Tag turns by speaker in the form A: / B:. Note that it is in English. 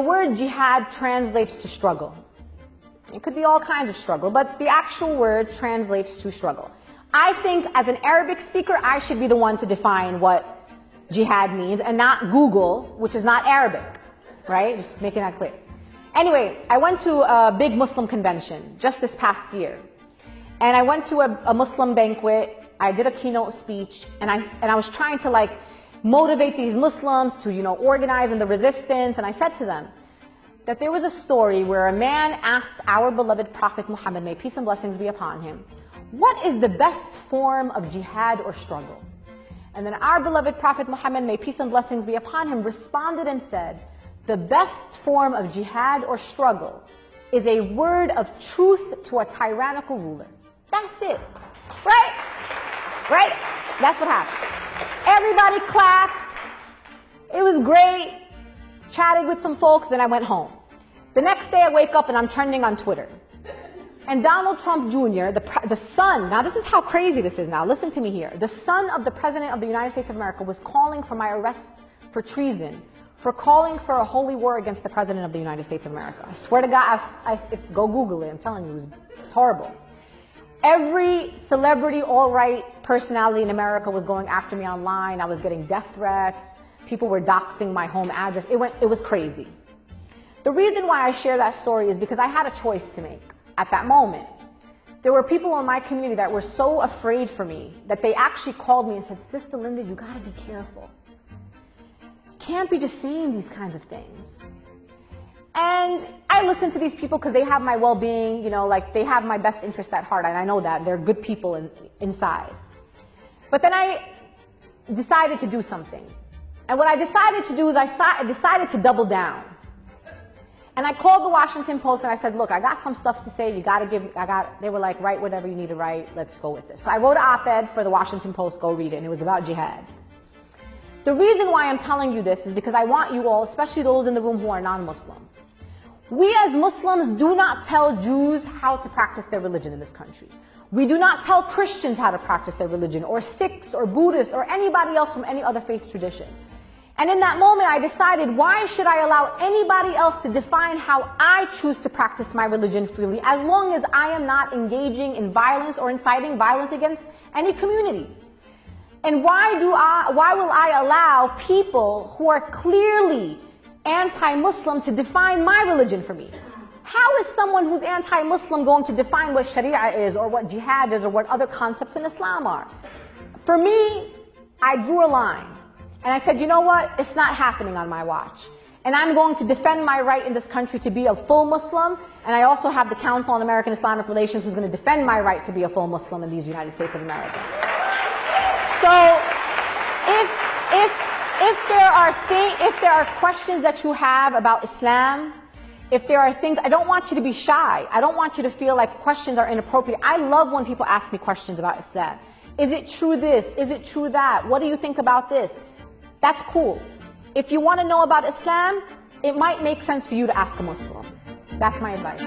A: word jihad translates to struggle. It could be all kinds of struggle, but the actual word translates to struggle. I think as an Arabic speaker, I should be the one to define what jihad means and not Google, which is not Arabic, right? Just making that clear. Anyway, I went to a big Muslim convention just this past year. And I went to a Muslim banquet. I did a keynote speech, and I was trying to like motivate these Muslims to, organize in the resistance. And I said to them that there was a story where a man asked our beloved Prophet Muhammad, may peace and blessings be upon him, what is the best form of jihad or struggle? And then our beloved Prophet Muhammad, may peace and blessings be upon him, responded and said, the best form of jihad or struggle is a word of truth to a tyrannical ruler. That's it, right? Right? That's what happened. Everybody clapped. It was great. Chatted with some folks, then I went home. The next day I wake up and I'm trending on Twitter. And Donald Trump Jr., the son, now this is how crazy this is now, listen to me here. The son of the President of the United States of America was calling for my arrest for treason, for calling for a holy war against the President of the United States of America. I swear to God, go Google it, I'm telling you, it's horrible. Every celebrity, alt-right personality in America was going after me online. I was getting death threats. People were doxing my home address. It was crazy. The reason why I share that story is because I had a choice to make at that moment. There were people in my community that were so afraid for me that they actually called me and said, Sister Linda, you gotta be careful. You can't be just saying these kinds of things. And I listen to these people because they have my well-being, they have my best interest at heart, and I know that. They're good people inside. But then I decided to do something. And what I decided to do is I decided to double down. And I called the Washington Post and I said, look, I got some stuff to say, they were like, write whatever you need to write, let's go with this. So I wrote an op-ed for the Washington Post, go read it, and it was about jihad. The reason why I'm telling you this is because I want you all, especially those in the room who are non-Muslim, we as Muslims do not tell Jews how to practice their religion in this country. We do not tell Christians how to practice their religion, or Sikhs, or Buddhists, or anybody else from any other faith tradition. And in that moment, I decided, why should I allow anybody else to define how I choose to practice my religion freely, as long as I am not engaging in violence or inciting violence against any communities? And why will I allow people who are clearly anti-Muslim to define my religion for me? How is someone who's anti-Muslim going to define what Sharia is, or what jihad is, or what other concepts in Islam are? For me, I drew a line. And I said, you know what? It's not happening on my watch. And I'm going to defend my right in this country to be a full Muslim. And I also have the Council on American Islamic Relations who's going to defend my right to be a full Muslim in these United States of America. So if there are questions that you have about Islam, if there are things, I don't want you to be shy. I don't want you to feel like questions are inappropriate. I love when people ask me questions about Islam. Is it true this? Is it true that? What do you think about this? That's cool. If you want to know about Islam, it might make sense for you to ask a Muslim. That's my advice.